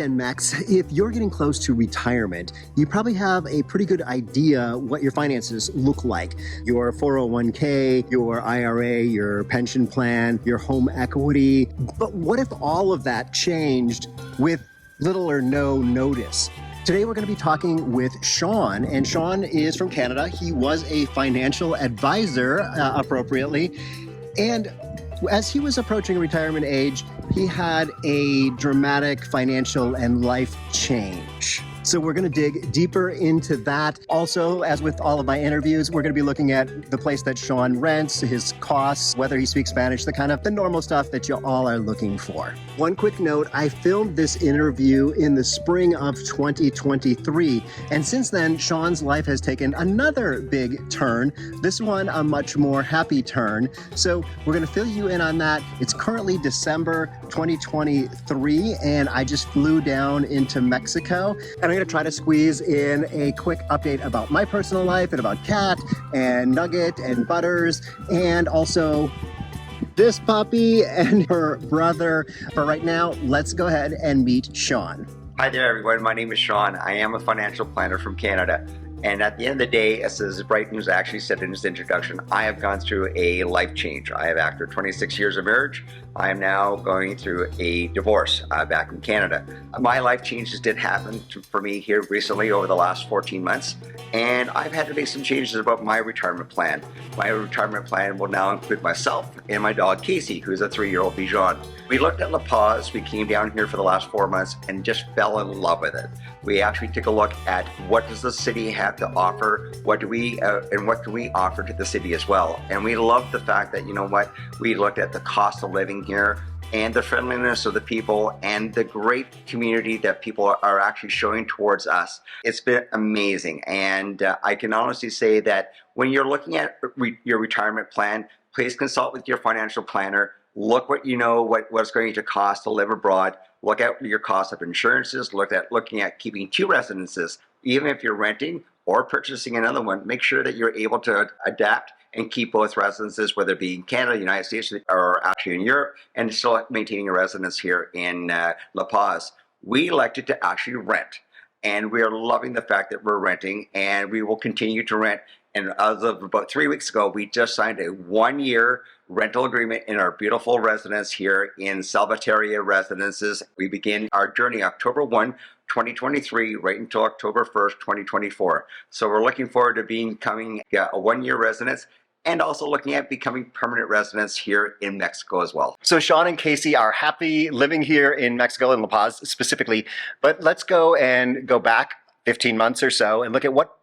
Gen Max, if you're getting close to retirement, you probably have a pretty good idea what your finances look like. Your 401k, your IRA, your pension plan, your home equity. But what if all of that changed with little or no notice? Today we're going to be talking with Shaun, and Shaun is from Canada. He was a financial advisor, appropriately, and as he was approaching retirement age, he had a dramatic financial and life change. So we're going to dig deeper into that. Also, as with all of my interviews, we're going to be looking at the place that Shaun rents, his costs, whether he speaks Spanish, the normal stuff that you all are looking for. One quick note, I filmed this interview in the spring of 2023. And since then, Shaun's life has taken another big turn, this one a much more happy turn. So we're going to fill you in on that. It's currently December 2023, and I just flew down into Mexico. And I'm going to try to squeeze in a quick update about my personal life and about Kat and Nugget and Butters and also this puppy and her brother. But right now, let's go ahead and meet Shaun. Hi there, everyone. My name is Shaun. I am a financial planner from Canada. And at the end of the day, as Brighton was actually said in his introduction, I have gone through a life change. I have, after 26 years of marriage, I am now going through a divorce back in Canada. My life changes did happen for me here recently over the last 14 months, and I've had to make some changes about my retirement plan. My retirement plan will now include myself and my dog Casey, who's a 3-year-old Bichon. We looked at La Paz. We came down here for the last 4 months and just fell in love with it. We actually took a look at what does the city have to offer, what do we and what can we offer to the city as well. And we love the fact that, you know what, we looked at the cost of living here and the friendliness of the people and the great community that people are actually showing towards us. It's been amazing. And I can honestly say that when you're looking at your retirement plan, please consult with your financial planner. Look what you know, what's going to cost to live abroad. Look at your cost of insurances. Looking at keeping 2 residences. Even if you're renting or purchasing another one, make sure that you're able to adapt and keep both residences, whether it be in Canada, United States, or actually in Europe, and still maintaining a residence here in La Paz. We elected to actually rent, and we are loving the fact that we're renting, and we will continue to rent. And as of about 3 weeks ago, we just signed a 1-year rental agreement in our beautiful residence here in Centenario Residences. We begin our journey October 1, 2023, right until October 1st, 2024. So we're looking forward to becoming a 1-year residence and also looking at becoming permanent residents here in Mexico as well. So Shaun and Casey are happy living here in Mexico, in La Paz specifically, but let's go back 15 months or so and look at what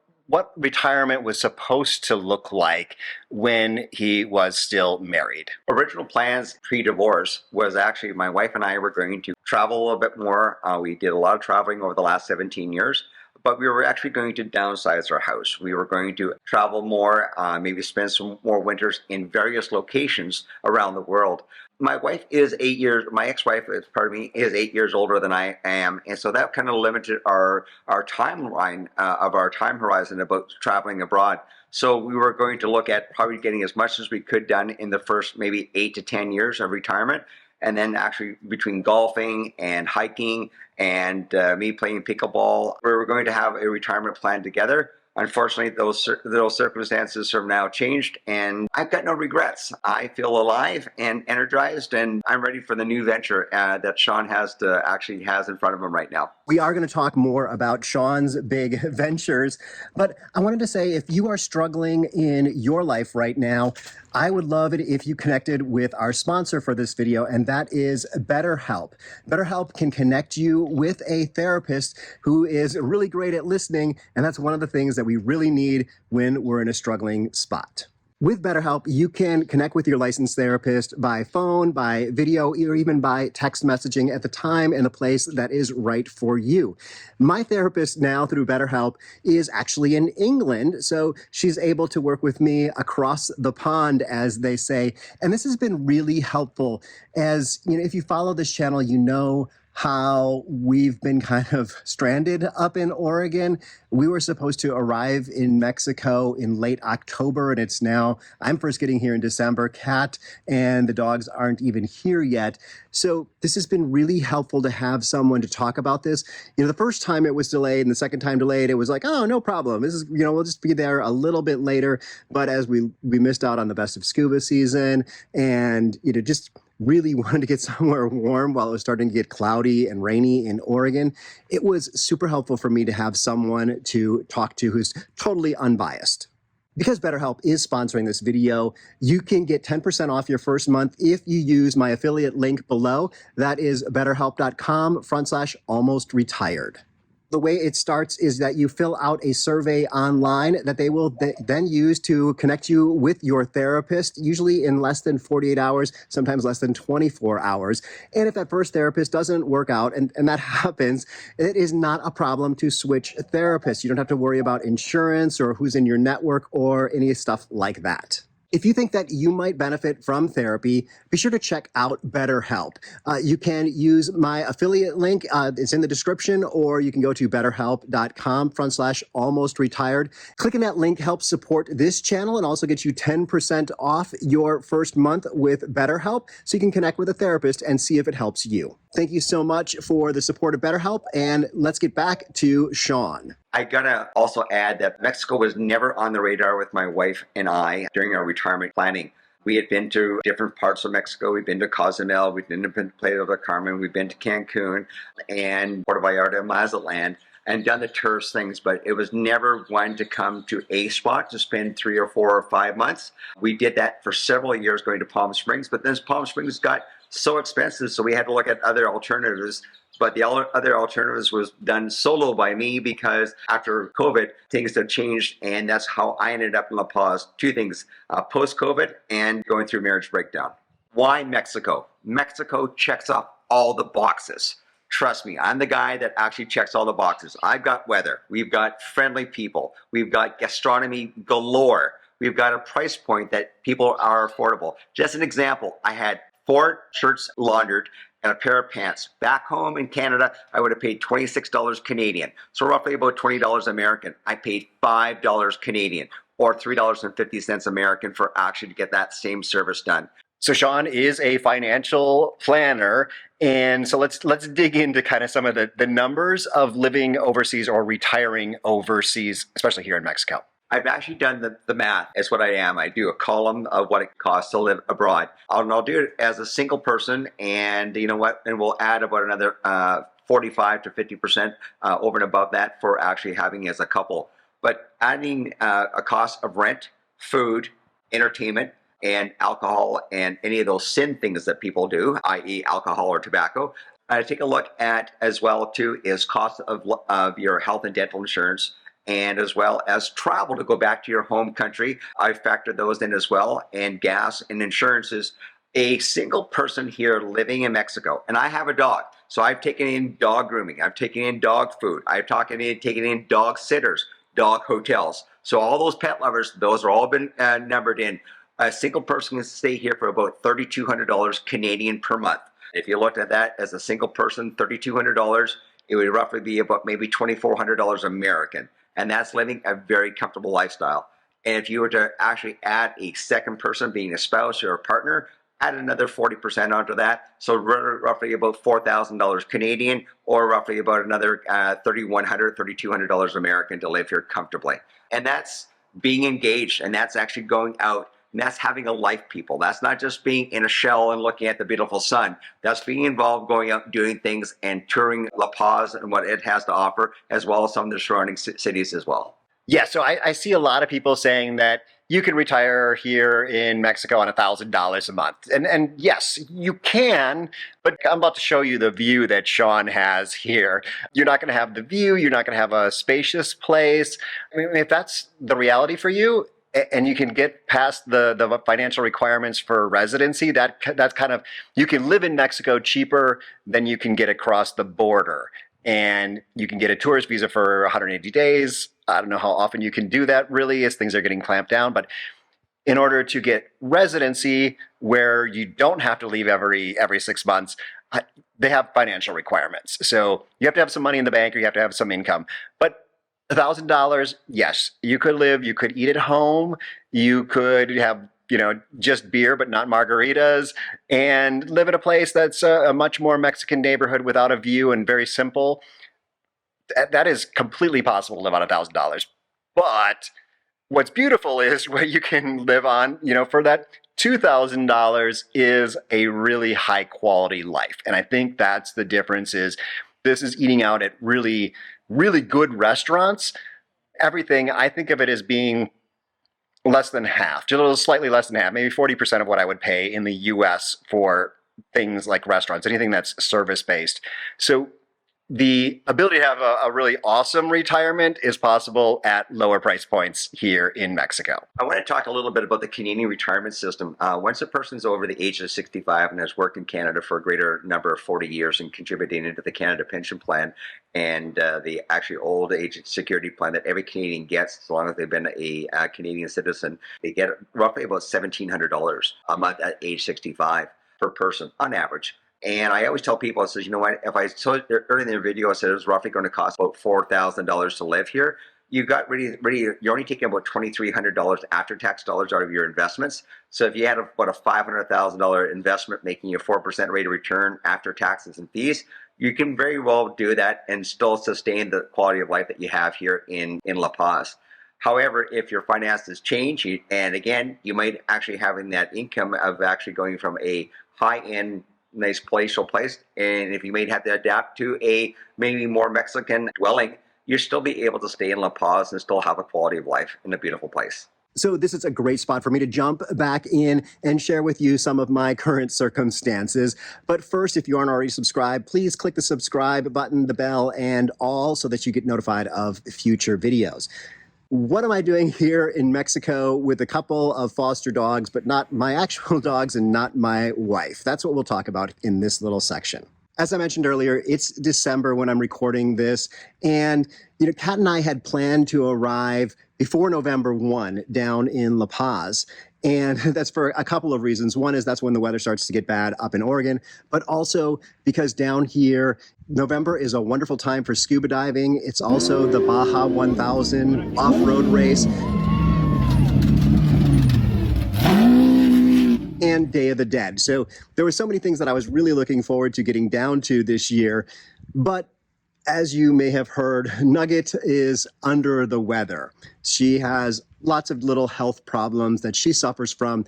retirement was supposed to look like when he was still married. Original plans pre-divorce was actually my wife and I were going to travel a little bit more. We did a lot of traveling over the last 17 years. But we were actually going to downsize our house. We were going to travel more, maybe spend some more winters in various locations around the world. My wife is 8 years, my ex-wife, is 8 years older than I am. And so that kind of limited our timeline of our time horizon about traveling abroad. So we were going to look at probably getting as much as we could done in the first maybe 8 to 10 years of retirement. And then actually between golfing and hiking and me playing pickleball, we were going to have a retirement plan together. Unfortunately, those circumstances have now changed, and I've got no regrets. I feel alive and energized, and I'm ready for the new venture that Shaun has in front of him right now. We are going to talk more about Shaun's big ventures, but I wanted to say, if you are struggling in your life right now, I would love it if you connected with our sponsor for this video, and that is BetterHelp. BetterHelp can connect you with a therapist who is really great at listening, and that's one of the things that we really need when we're in a struggling spot. With BetterHelp, you can connect with your licensed therapist by phone, by video, or even by text messaging at the time and the place that is right for you. My therapist now through BetterHelp is actually in England, so she's able to work with me across the pond, as they say. And this has been really helpful as, if you follow this channel, you know how we've been kind of stranded up in Oregon. We were supposed to arrive in Mexico in late October, and I'm first getting here in December. Kat and the dogs aren't even here yet. So this has been really helpful to have someone to talk about this. The first time it was delayed and the second time delayed, it was like, oh, no problem. This is, we'll just be there a little bit later. But as we missed out on the best of scuba season and, just really wanted to get somewhere warm while it was starting to get cloudy and rainy in Oregon, it was super helpful for me to have someone to talk to who's totally unbiased. Because BetterHelp is sponsoring this video, you can get 10% off your first month if you use my affiliate link below. That is betterhelp.com/almost-retired. The way it starts is that you fill out a survey online that they will then use to connect you with your therapist, usually in less than 48 hours, sometimes less than 24 hours. And if that first therapist doesn't work out, and that happens, it is not a problem to switch therapists. You don't have to worry about insurance or who's in your network or any stuff like that. If you think that you might benefit from therapy, be sure to check out BetterHelp. You can use my affiliate link. It's in the description, or you can go to betterhelp.com/almost-retired. Clicking that link helps support this channel and also gets you 10% off your first month with BetterHelp, so you can connect with a therapist and see if it helps you. Thank you so much for the support of BetterHelp, and let's get back to Shaun. I gotta also add that Mexico was never on the radar with my wife and I during our retirement planning. We had been to different parts of Mexico. We've been to Cozumel, we've been to Playa del Carmen, we've been to Cancun and Puerto Vallarta, Mazatlan, and done the tourist things, but it was never one to come to a spot to spend 3 or 4 or 5 months. We did that for several years going to Palm Springs, but then Palm Springs got so expensive, so we had to look at other alternatives. But the other alternatives was done solo by me because after COVID, things have changed, and that's how I ended up in La Paz. 2 things, post-COVID and going through marriage breakdown. Why Mexico? Mexico checks off all the boxes. Trust me, I'm the guy that actually checks all the boxes. I've got weather. We've got friendly people. We've got gastronomy galore. We've got a price point that people are affordable. Just an example, I had 4 shirts laundered and a pair of pants. Back home in Canada, I would have paid $26 Canadian. So roughly about $20 American. I paid $5 Canadian or $3.50 American for actually to get that same service done. So Shaun is a financial planner, and so let's dig into kind of some of the numbers of living overseas or retiring overseas, especially here in Mexico. I've actually done the math. It's what I am. I do a column of what it costs to live abroad. I'll do it as a single person, and you know what? And we'll add about another 45 to 50% over and above that for actually having as a couple. But adding a cost of rent, food, entertainment, and alcohol, and any of those sin things that people do, i.e. alcohol or tobacco. I take a look at as well too is cost of your health and dental insurance, and as well as travel to go back to your home country. I factor those in as well, and gas and insurances. A single person here living in Mexico, and I have a dog, so I've taken in dog grooming, I've taken in dog food, I've taken in dog sitters, dog hotels. So all those pet lovers, those are all been numbered in. A single person can stay here for about $3,200 Canadian per month. If you looked at that as a single person, $3,200, it would roughly be about maybe $2,400 American. And that's living a very comfortable lifestyle. And if you were to actually add a second person, being a spouse or a partner, add another 40% onto that. So roughly about $4,000 Canadian, or roughly about another $3,100, $3,200 American to live here comfortably. And that's being engaged, and that's actually going out. And that's having a life, people. That's not just being in a shell and looking at the beautiful sun. That's being involved, going out and doing things and touring La Paz and what it has to offer, as well as some of the surrounding cities as well. Yeah, so I see a lot of people saying that you can retire here in Mexico on $1,000 a month. And yes, you can, but I'm about to show you the view that Shaun has here. You're not going to have the view. You're not going to have a spacious place. I mean, if that's the reality for you, and you can get past the financial requirements for residency, that's kind of, you can live in Mexico cheaper than you can get across the border. And you can get a tourist visa for 180 days. I don't know how often you can do that really, as things are getting clamped down. But in order to get residency where you don't have to leave every 6 months, they have financial requirements. So you have to have some money in the bank or you have to have some income. But $1,000, yes, you could live, you could eat at home, you could have, just beer, but not margaritas, and live in a place that's a much more Mexican neighborhood without a view and very simple. That is completely possible to live on $1,000. But what's beautiful is what you can live on, for that $2,000 is a really high quality life. And I think that's the difference is this is eating out at really, really good restaurants. Everything, I think of it as being less than half, just a little slightly less than half, maybe 40% of what I would pay in the US for things like restaurants, anything that's service-based. So the ability to have a really awesome retirement is possible at lower price points here in Mexico. I want to talk a little bit about the Canadian retirement system. Once a person's over the age of 65 and has worked in Canada for a greater number of 40 years and contributing into the Canada Pension Plan and the actually old age security plan that every Canadian gets as long as they've been a Canadian citizen, they get roughly about $1,700 a month at age 65 per person on average. And I always tell people, I says, you know what, if I told earlier in the video, I said it was roughly going to cost about $4,000 to live here. You got you're only taking about $2,300 after tax dollars out of your investments. So if you had about a $500,000 investment making you a 4% rate of return after taxes and fees, you can very well do that and still sustain the quality of life that you have here in La Paz. However, if your finances change, and again, you might actually having that income of actually going from a high-end nice palatial place, and if you may have to adapt to a maybe more Mexican dwelling, you'll still be able to stay in La Paz and still have a quality of life in a beautiful place. So this is a great spot for me to jump back in and share with you some of my current circumstances. But first, if you aren't already subscribed, please click the subscribe button, the bell, and all so that you get notified of future videos. What am I doing here in Mexico with a couple of foster dogs, but not my actual dogs and not my wife? That's what we'll talk about in this little section. As I mentioned earlier, it's December when I'm recording this, and Kat and I had planned to arrive before November 1 down in La Paz. And that's for a couple of reasons. One is that's when the weather starts to get bad up in Oregon, but also because down here, November is a wonderful time for scuba diving. It's also the Baja 1000 off-road race and Day of the Dead. So there were so many things that I was really looking forward to getting down to this year. But as you may have heard, Nugget is under the weather. She has lots of little health problems that she suffers from,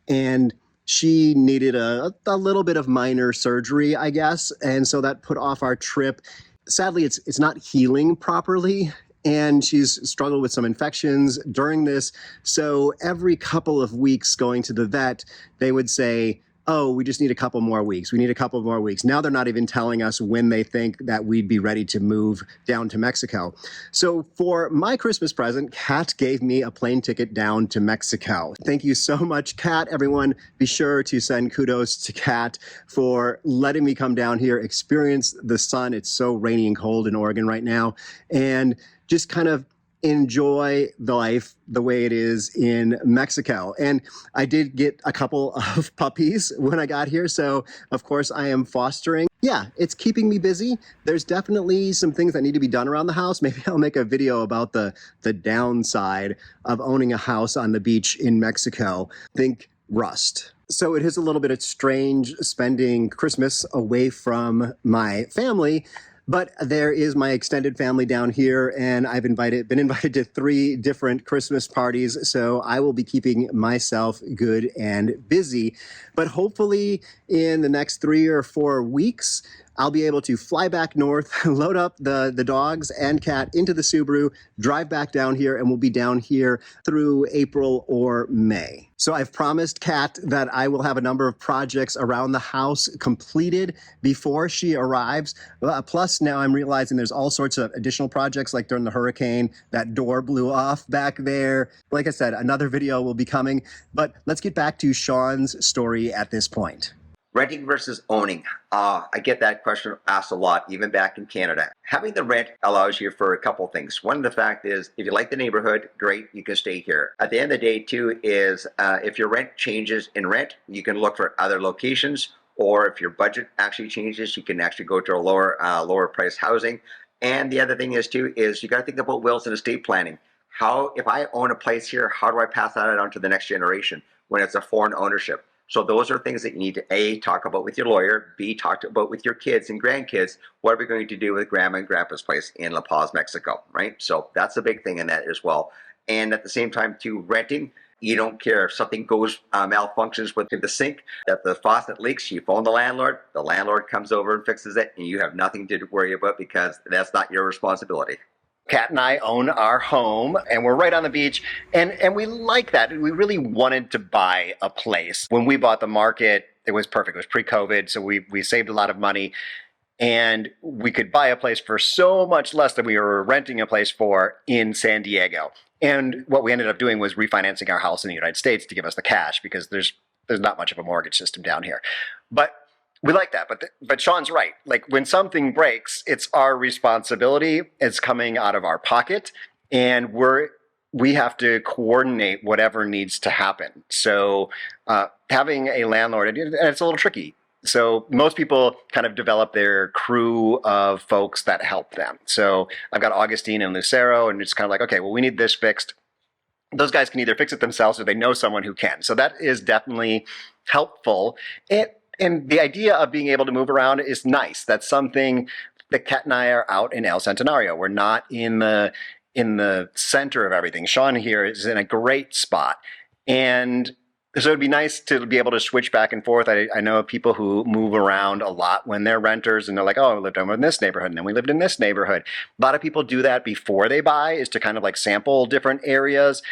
and she needed a little bit of minor surgery, I guess, and so that put off our trip. Sadly, it's not healing properly, and she's struggled with some infections during this. So every couple of weeks going to the vet, they would say, oh, we just need a couple more weeks. We need a couple more weeks. Now they're not even telling us when they think that we'd be ready to move down to Mexico. So for my Christmas present, Kat gave me a plane ticket down to Mexico. Thank you so much, Kat. Everyone, be sure to send kudos to Kat for letting me come down here, experience the sun. It's so rainy and cold in Oregon right now, and just kind of enjoy the life the way it is in Mexico. And I did get a couple of puppies when I got here, so of course I am fostering. Yeah, it's keeping me busy. There's definitely some things that need to be done around the house. Maybe I'll make a video about the downside of owning a house on the beach in Mexico. Think rust. So it is a little bit strange spending Christmas away from my family. But there is my extended family down here, and I've been invited to 3 different Christmas parties, so I will be keeping myself good and busy. But hopefully in the next 3 or 4 weeks, I'll be able to fly back north, load up the dogs and Kat into the Subaru, drive back down here, and we'll be down here through April or May. So I've promised Kat that I will have a number of projects around the house completed before she arrives. Plus, now I'm realizing there's all sorts of additional projects, like during the hurricane, that door blew off back there. Like I said, another video will be coming, but let's get back to Shaun's story at this point. Renting versus owning. I get that question asked a lot, even back in Canada. Having the rent allows you for a couple things. One, the fact is, if you like the neighborhood, great, you can stay here. At the end of the day, too, is if your rent changes in rent, you can look for other locations, or if your budget actually changes, you can actually go to a lower price housing. And the other thing is too, is you got to think about wills and estate planning. How, if I own a place here, how do I pass that on to the next generation when it's a foreign ownership? So those are things that you need to A, talk about with your lawyer, B, talk about with your kids and grandkids. What are we going to do with grandma and grandpa's place in La Paz, Mexico, right? So that's a big thing in that as well. And at the same time too, renting, you don't care if something goes malfunctions with the sink, that the faucet leaks, you phone the landlord comes over and fixes it, and you have nothing to worry about because that's not your responsibility. Kat and I own our home and we're right on the beach, and we like that. We really wanted to buy a place. When we bought the market, it was perfect. It was pre-COVID, so we saved a lot of money, and we could buy a place for so much less than we were renting a place for in San Diego. And what we ended up doing was refinancing our house in the United States to give us the cash, because there's not much of a mortgage system down here. But we like that. But Shaun's right. Like, when something breaks, it's our responsibility. It's coming out of our pocket, and we have to coordinate whatever needs to happen. So having a landlord, and it's a little tricky. So most people kind of develop their crew of folks that help them. So I've got Augustine and Lucero, and it's kind of like, okay, well, we need this fixed. Those guys can either fix it themselves or they know someone who can. So that is definitely helpful. And the idea of being able to move around is nice. That's something that Kat and I are out in El Centenario. We're not in the center of everything. Shaun here is in a great spot. And so it'd be nice to be able to switch back and forth. I know people who move around a lot when they're renters, and they're like, oh, we lived over in this neighborhood, and then we lived in this neighborhood. A lot of people do that before they buy, is to kind of like sample different areas.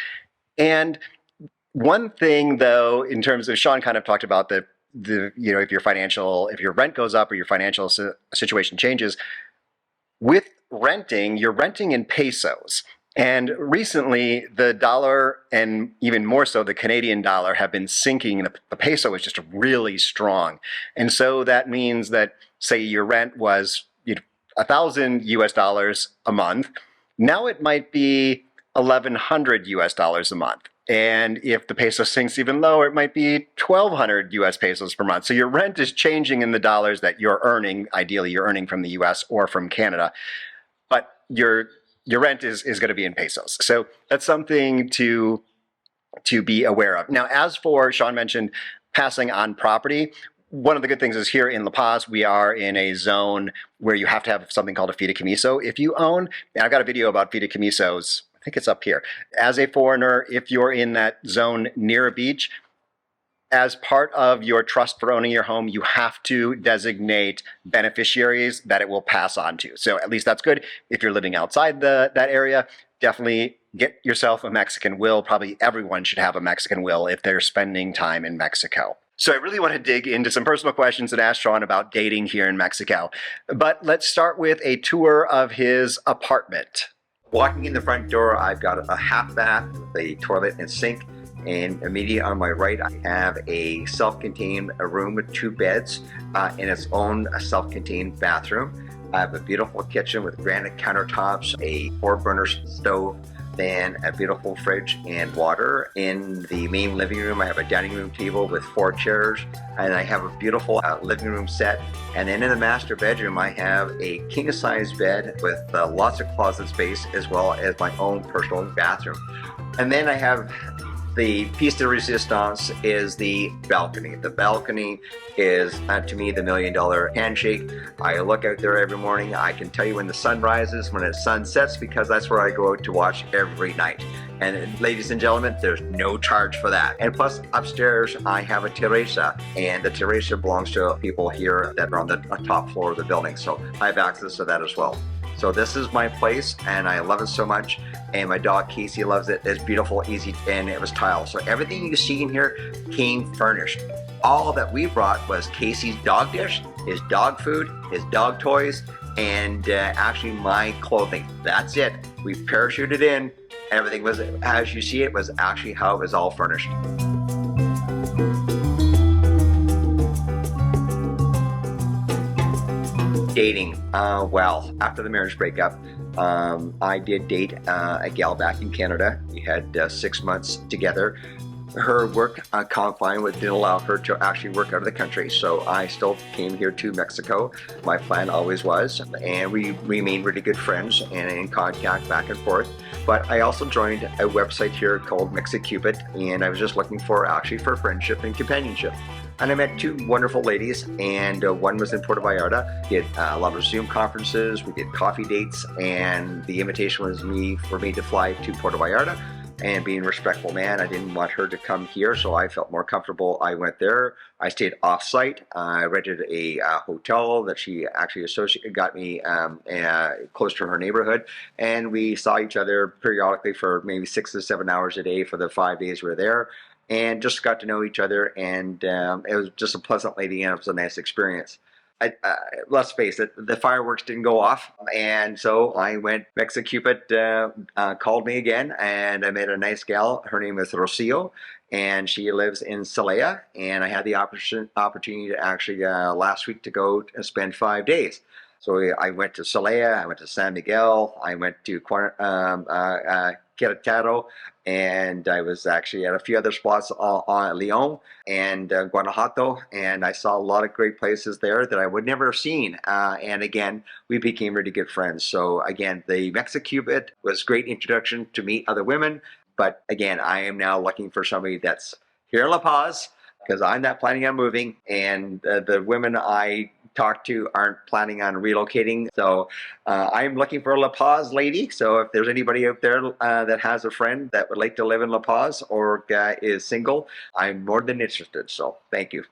And one thing, though, in terms of, Shaun kind of talked about the if your rent goes up or your financial situation changes, with renting, you're renting in pesos. And recently, the dollar, and even more so the Canadian dollar, have been sinking. The peso is just really strong. And so that means that, say your rent was $1,000 a month, now it might be $1,100 a month. And if the peso sinks even lower, it might be 1,200 US pesos per month. So your rent is changing in the dollars that you're earning. Ideally, you're earning from the US or from Canada. But your rent is going to be in pesos. So that's something to be aware of. Now, as for, Shaun mentioned passing on property, one of the good things is here in La Paz, we are in a zone where you have to have something called a fideicomiso if you own. And I've got a video about fideicomisos. I think it's up here. As a foreigner, if you're in that zone near a beach, as part of your trust for owning your home, you have to designate beneficiaries that it will pass on to. So at least that's good. If you're living outside that area, definitely get yourself a Mexican will. Probably everyone should have a Mexican will if they're spending time in Mexico. So I really want to dig into some personal questions and ask Shaun about dating here in Mexico. But let's start with a tour of his apartment. Walking in the front door, I've got a half bath, a toilet and sink. And immediately on my right, I have a self-contained room with 2 beds and its own self-contained bathroom. I have a beautiful kitchen with granite countertops, a 4-burner stove, then a beautiful fridge and water. In the main living room, I have a dining room table with 4 chairs, and I have a beautiful living room set. And then in the master bedroom, I have a king-size bed with lots of closet space, as well as my own personal bathroom. And then I have the piece de resistance is the balcony. The balcony is, to me, the $1 million handshake. I look out there every morning. I can tell you when the sun rises, when the sun sets, because that's where I go out to watch every night. And ladies and gentlemen, there's no charge for that. And plus, upstairs, I have a terraza, and the terraza belongs to people here that are on the top floor of the building. So I have access to that as well. So this is my place, and I love it so much. And my dog Casey loves it. It's beautiful, easy, and it was tile. So everything you see in here came furnished. All that we brought was Casey's dog dish, his dog food, his dog toys, and actually my clothing. That's it. We parachuted in. Everything was, as you see, it was actually how it was all furnished. Dating. Well, after the marriage breakup, I did date a gal back in Canada. We had 6 months together. her work confine didn't allow her to actually work out of the country. So I still came here to Mexico. My plan always was, and we remained really good friends and in contact back and forth. But I also joined a website here called Mexicupid, and I was just looking for friendship and companionship. And I met two wonderful ladies, and one was in Puerto Vallarta. We did a lot of Zoom conferences, we did coffee dates, and the invitation was for me to fly to Puerto Vallarta. And being a respectful man, I didn't want her to come here, so I felt more comfortable. I went there. I stayed off-site. I rented a hotel that she actually got me close to her neighborhood, and we saw each other periodically for maybe 6 to 7 hours a day for the 5 days we were there, and just got to know each other. And it was just a pleasant lady, and it was a nice experience. Let's face it, the fireworks didn't go off, and so I went. Mexicupid called me again, and I met a nice gal. Her name is Rocio, and she lives in Celaya. And I had the opportunity to actually last week to go and spend 5 days. So I went to Celaya, I went to San Miguel, I went to Querétaro, and I was actually at a few other spots on Leon and Guanajuato, and I saw a lot of great places there that I would never have seen. And again, we became really good friends. So again, the Mexicupid was a great introduction to meet other women. But again, I am now looking for somebody that's here in La Paz, because I'm not planning on moving, and the women I talk to aren't planning on relocating. So I'm looking for a La Paz lady. So if there's anybody out there that has a friend that would like to live in La Paz or is single, I'm more than interested. So thank you.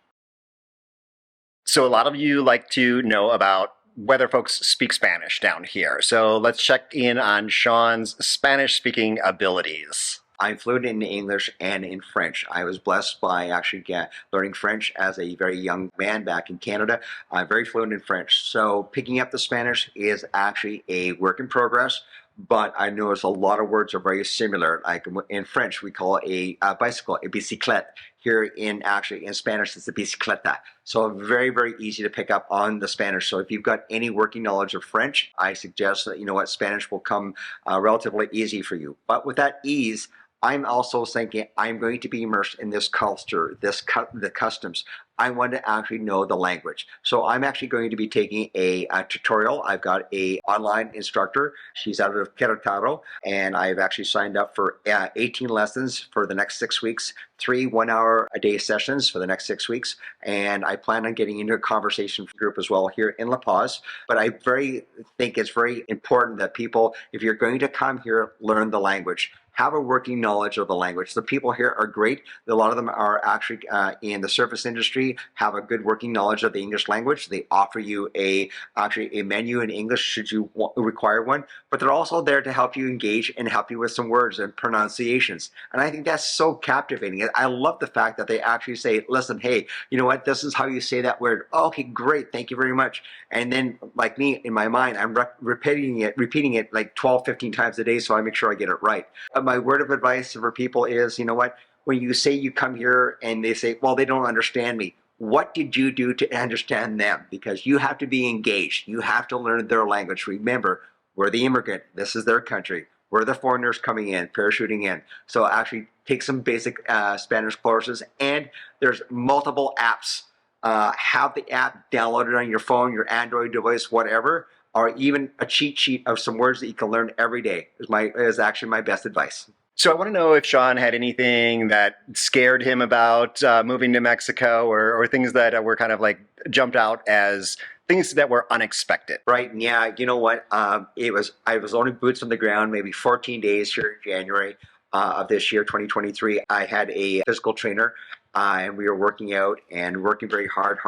So a lot of you like to know about whether folks speak Spanish down here. So let's check in on Shaun's Spanish speaking abilities. I'm fluent in English and in French. I was blessed by actually learning French as a very young man back in Canada. I'm very fluent in French. So picking up the Spanish is actually a work in progress, but I notice a lot of words are very similar. Like in French, we call a bicycle a bicyclette. Here in Spanish, it's a bicicleta. So very, very easy to pick up on the Spanish. So if you've got any working knowledge of French, I suggest that, Spanish will come relatively easy for you. But with that ease, I'm also thinking I'm going to be immersed in this culture, the customs. I want to actually know the language. So I'm actually going to be taking a tutorial. I've got a online instructor. She's out of Querétaro, and I've actually signed up for 18 lessons for the next 6 weeks, 3 1-hour-a-day sessions for the next 6 weeks. And I plan on getting into a conversation group as well here in La Paz. But I think it's very important that people, if you're going to come here, learn the language. Have a working knowledge of the language. The people here are great. A lot of them are actually in the service industry, have a good working knowledge of the English language. They offer you a menu in English should you require one, but they're also there to help you engage and help you with some words and pronunciations. And I think that's so captivating. I love the fact that they actually say, listen, hey, you know what, this is how you say that word. Oh, okay, great, thank you very much. And then like me, in my mind, I'm repeating it like 12, 15 times a day so I make sure I get it right. My word of advice for people is, you know what, when you say you come here and they say, well, they don't understand me, what did you do to understand them? Because you have to be engaged. You have to learn their language. Remember, we're the immigrant. This is their country. We're the foreigners coming in, parachuting in. So actually take some basic Spanish courses, and there's multiple apps. Have the app downloaded on your phone, your Android device, whatever, or even a cheat sheet of some words that you can learn every day is actually my best advice. So I want to know if Shaun had anything that scared him about moving to Mexico, or things that were kind of like jumped out as things that were unexpected. Right. Yeah. You know what? I was only boots on the ground, maybe 14 days here in January of this year, 2023. I had a physical trainer, and we were working out and working very hard.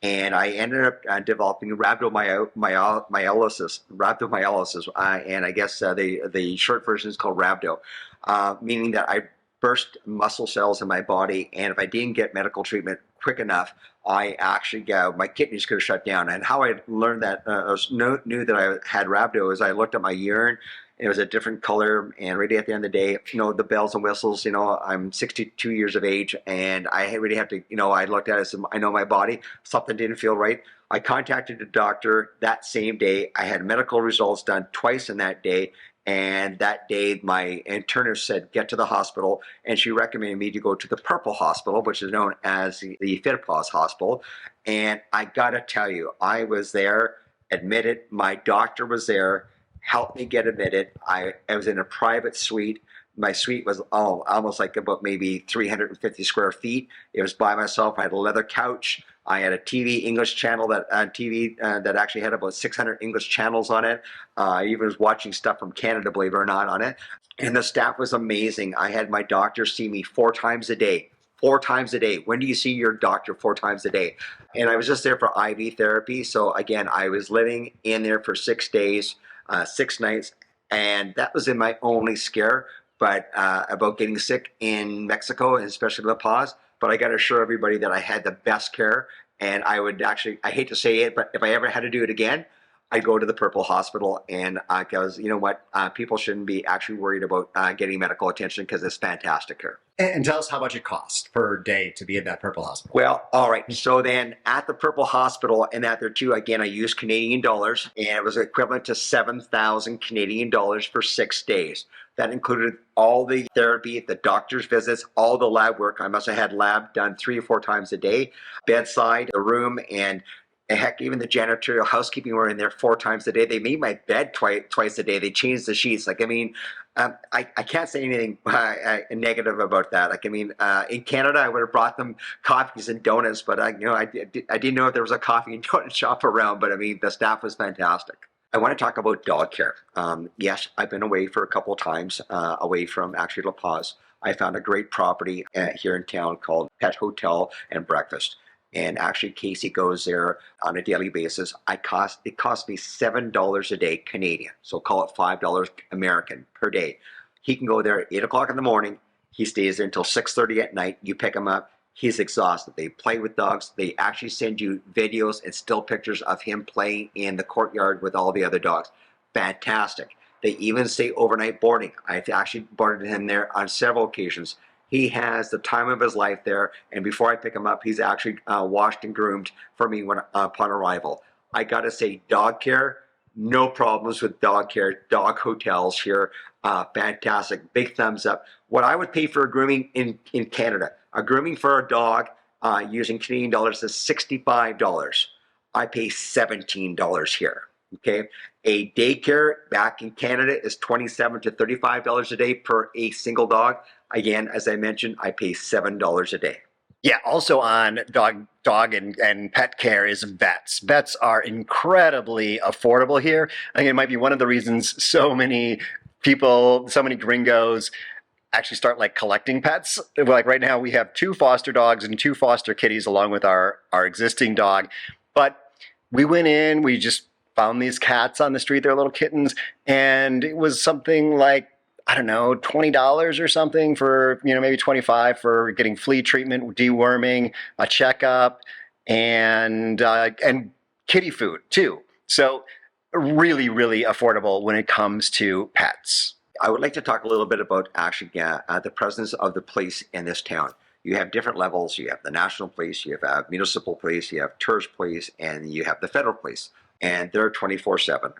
And I ended up developing rhabdomyolysis, and I guess the short version is called rhabdo, meaning that I burst muscle cells in my body, and if I didn't get medical treatment quick enough, I actually my kidneys could have shut down. And how I learned that, knew that I had rhabdo, is I looked at my urine. It was a different color, and really at the end of the day, the bells and whistles, I'm 62 years of age, and I really have to, I looked at it and said, I know my body, something didn't feel right. I contacted a doctor that same day. I had medical results done twice in that day, And that day, my internist said, get to the hospital. And she recommended me to go to the Purple Hospital, which is known as the Paz Hospital. And I got to tell you, I was there, admitted. My doctor was there, helped me get admitted. I was in a private suite. My suite was almost like about maybe 350 square feet. It was by myself. I had a leather couch. I had a TV English channel that actually had about 600 English channels on it. I even was watching stuff from Canada, believe it or not, on it. And the staff was amazing. I had my doctor see me 4 times a day. 4 times a day. When do you see your doctor 4 times a day? And I was just there for IV therapy. So again, I was living in there for 6 days, 6 nights, and that was in my only scare. But about getting sick in Mexico, and especially La Paz. But I got to assure everybody that I had the best care. And I would actually, I hate to say it, but if I ever had to do it again, I'd go to the Purple Hospital. And because you know what, people shouldn't be actually worried about getting medical attention because it's fantastic care. And tell us how much it costs per day to be at that Purple Hospital. Well, all right. So then at the Purple Hospital and at there too, again, I used Canadian dollars, and it was equivalent to 7,000 Canadian dollars for 6 days. That included all the therapy, the doctor's visits, all the lab work. I must have had lab done 3 or 4 times a day, bedside, the room, and heck, even the janitorial housekeeping were in there 4 times a day. They made my bed twice a day. They changed the sheets. Like, I mean, I can't say anything negative about that. Like, I mean, in Canada, I would have brought them coffees and donuts, but I didn't know if there was a coffee and donut shop around. But I mean, the staff was fantastic. I want to talk about dog care. Yes, I've been away for a couple of times, away from actually La Paz. I found a great property here in town called Pet Hotel and Breakfast. And actually, Casey goes there on a daily basis. It cost me $7 a day Canadian, so call it $5 American per day. He can go there at 8 o'clock in the morning. He stays there until 6:30 at night. You pick him up. He's exhausted. They play with dogs. They actually send you videos and still pictures of him playing in the courtyard with all the other dogs. Fantastic. They even say overnight boarding. I've actually boarded him there on several occasions. He has the time of his life there, and before I pick him up, he's actually washed and groomed for me upon arrival. I gotta say, dog care, no problems with dog care. Dog hotels here, fantastic. Big thumbs up. What I would pay for a grooming in Canada, a grooming for a dog using Canadian dollars is $65. I pay $17 here. Okay, a daycare back in Canada is $27 to $35 a day per a single dog. Again, as I mentioned, I pay $7 a day. Yeah, also on dog and pet care is vets. Vets are incredibly affordable here. I think it might be one of the reasons so many people, so many gringos actually start like collecting pets. Like right now we have 2 foster dogs and 2 foster kitties along with our existing dog. But we went in, we just found these cats on the street, they're little kittens, and it was something like, I don't know, $20 or something for, maybe $25 for getting flea treatment, deworming, a checkup, and kitty food too. So really, really affordable when it comes to pets. I would like to talk a little bit about actually the presence of the police in this town. You have different levels. You have the national police, you have municipal police, you have tourist police, and you have the federal police. And they're 24/7.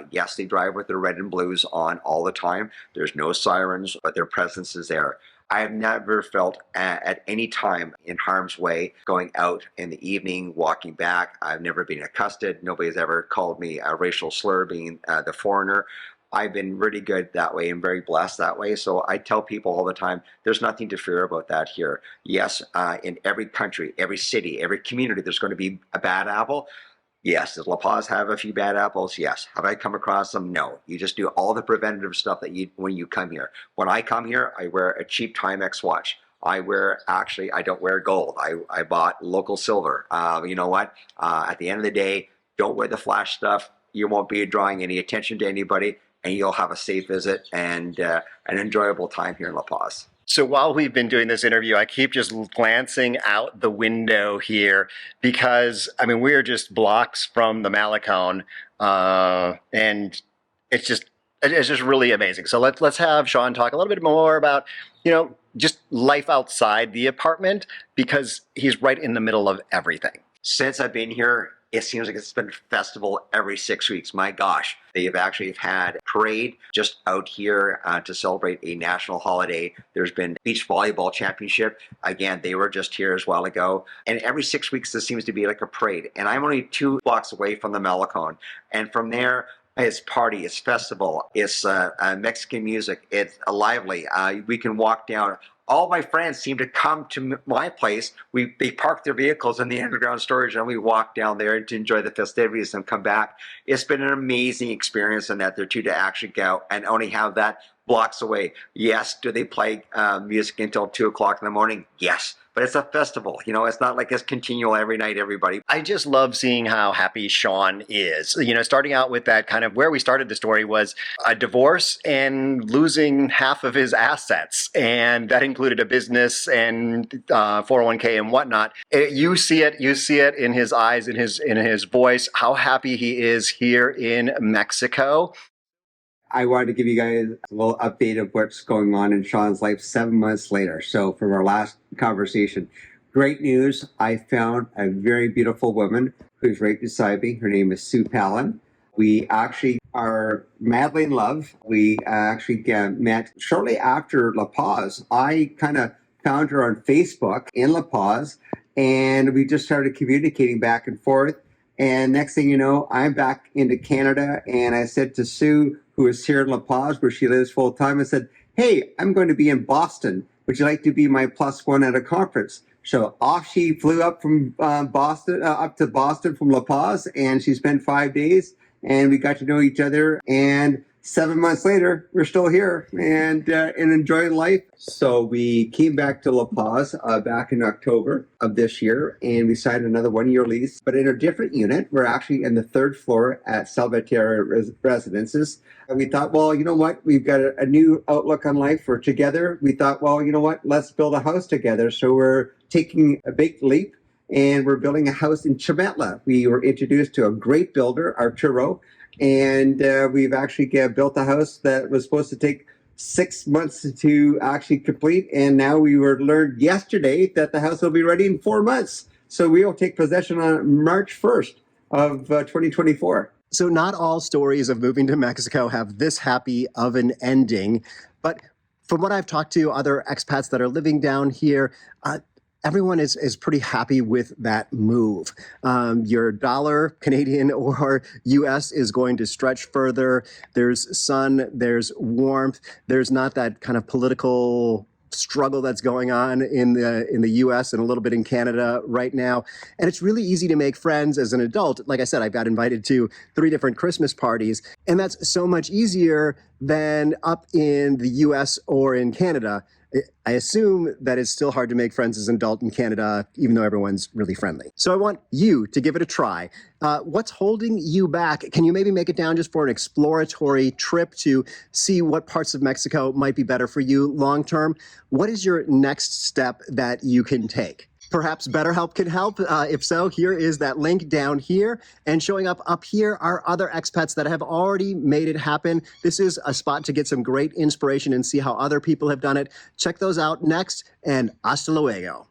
Yes, they drive with their red and blues on all the time. There's no sirens, but their presence is there. I have never felt at any time in harm's way going out in the evening, walking back. I've never been accosted. Nobody's ever called me a racial slur being the foreigner. I've been really good that way and very blessed that way. So I tell people all the time, there's nothing to fear about that here. Yes, in every country, every city, every community, there's going to be a bad apple. Yes. Does La Paz have a few bad apples? Yes. Have I come across them? No. You just do all the preventative stuff that when you come here. When I come here, I wear a cheap Timex watch. I don't wear gold. I bought local silver. You know what? At the end of the day, don't wear the flash stuff. You won't be drawing any attention to anybody, and you'll have a safe visit and an enjoyable time here in La Paz. So while we've been doing this interview, I keep just glancing out the window here because, we're just blocks from the Malecon, and it's just really amazing. So let's have Shaun talk a little bit more about, just life outside the apartment because he's right in the middle of everything. Since I've been here, it seems like it's been a festival every 6 weeks. My gosh, they have actually had a parade just out here to celebrate a national holiday. There's been beach volleyball championship. Again, they were just here as well ago. And every 6 weeks, this seems to be like a parade. And I'm only 2 blocks away from the Malecon. And from there, it's party, it's festival, it's Mexican music, it's lively. We can walk down. All my friends seem to come to my place. They park their vehicles in the underground storage and we walk down there to enjoy the festivities and come back. It's been an amazing experience in that they're two to actually go out and only have that blocks away. Yes, do they play music until 2 o'clock in the morning? Yes. But it's a festival, it's not like it's continual every night, everybody. I just love seeing how happy Shaun is. Starting out with that kind of where we started the story was a divorce and losing half of his assets. And that included a business and 401k and whatnot. You see it in his eyes, in his voice, how happy he is here in Mexico. I wanted to give you guys a little update of what's going on in Shaun's life 7 months later. So from our last conversation, great news. I found a very beautiful woman who's right beside me. Her name is Sue Palin. We actually are madly in love. We actually met shortly after La Paz. I kind of found her on Facebook in La Paz, and we just started communicating back and forth. And next thing you know, I'm back into Canada, and I said to Sue, who is here in La Paz, where she lives full time, I said, hey, I'm going to be in Boston. Would you like to be my +1 at a conference? So off she flew up from Boston, up to Boston from La Paz, and she spent 5 days, and we got to know each other. And 7 months later, we're still here and enjoying life. So we came back to La Paz back in October of this year, and we signed another 1-year lease, but in a different unit. We're actually in the 3rd floor at Salvatierra Residences. And we thought, well, you know what? We've got a new outlook on life. We're together. We thought, well, you know what? Let's build a house together. So we're taking a big leap, and we're building a house in Chametla. We were introduced to a great builder, Arturo, and we've actually built a house that was supposed to take 6 months to actually complete. And now we were learned yesterday that the house will be ready in 4 months. So we will take possession on March 1st of 2024. So not all stories of moving to Mexico have this happy of an ending, but from what I've talked to other expats that are living down here, everyone is pretty happy with that move. Your dollar, Canadian or US, is going to stretch further. There's sun, there's warmth. There's not that kind of political struggle that's going on in the US and a little bit in Canada right now. And it's really easy to make friends as an adult. Like I said, I got invited to 3 different Christmas parties, and that's so much easier than up in the US or in Canada. I assume that it's still hard to make friends as an adult in Canada, even though everyone's really friendly. So I want you to give it a try. What's holding you back? Can you maybe make it down just for an exploratory trip to see what parts of Mexico might be better for you long term? What is your next step that you can take? Perhaps BetterHelp can help. If so, here is that link down here. And showing up here are other expats that have already made it happen. This is a spot to get some great inspiration and see how other people have done it. Check those out next, and hasta luego.